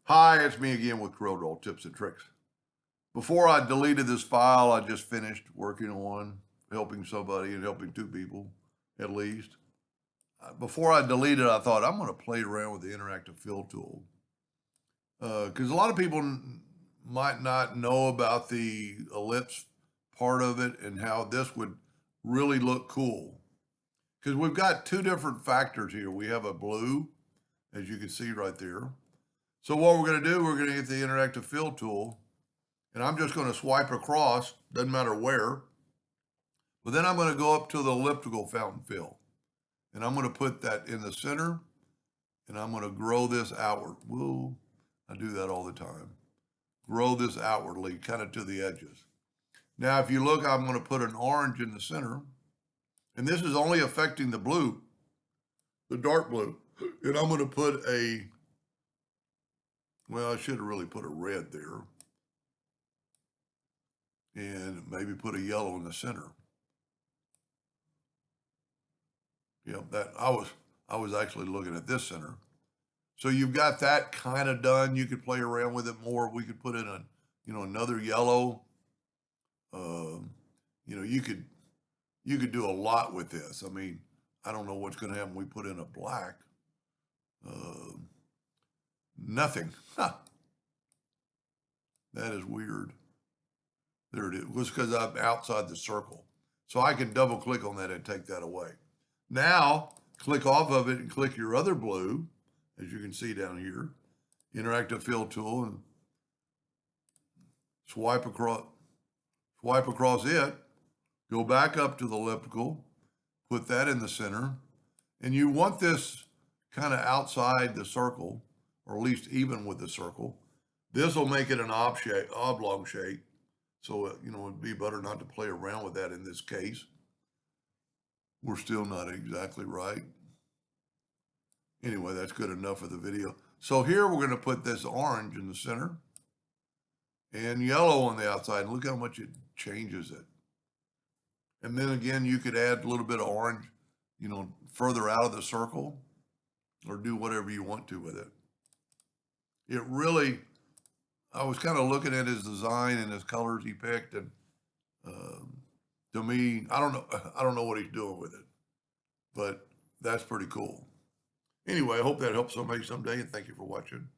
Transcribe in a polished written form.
Hi, it's me again with Corel tips and tricks. Before I deleted this file, I just finished working on helping somebody and helping two people at least. Before I deleted, I thought I'm going to play around with the interactive fill tool because a lot of people might not know about the ellipse part of it and how this would really look cool. Because we've got two different factors here. We have a blue, as you can see right there. So what we're going to do, we're going to get the interactive fill tool, and I'm just going to swipe across, doesn't matter where, but then I'm going to go up to the elliptical fountain fill, and I'm going to put that in the center, and I'm going to grow this outward. Whoa, I do that all the time. Grow this outwardly, kind of to the edges. Now, if you look, I'm going to put an orange in the center, and this is only affecting the blue, the dark blue, and I'm going to put well, I should have really put a red there, and maybe put a yellow in the center. That I was actually looking at this center. So you've got that kind of done. You could play around with it more. We could put in another yellow. You could do a lot with this. I mean, I don't know what's going to happen. We put in a black. Nothing. Huh. That is weird. There it is. It was because I'm outside the circle. So I can double click on that and take that away. Now, click off of it and click your other blue, as you can see down here, interactive fill tool, and swipe across it, go back up to the elliptical, put that in the center, and you want this kind of outside the circle, or at least even with the circle. This will make it an oblong shape. So, it'd be better not to play around with that in this case. We're still not exactly right. Anyway, that's good enough for the video. So here we're going to put this orange in the center and yellow on the outside. And look how much it changes it. And then again, you could add a little bit of orange, further out of the circle, or do whatever you want to with it. It really, I was kind of looking at his design and his colors he picked, and to me, I don't know what he's doing with it, but that's pretty cool. Anyway, I hope that helps somebody someday, and thank you for watching.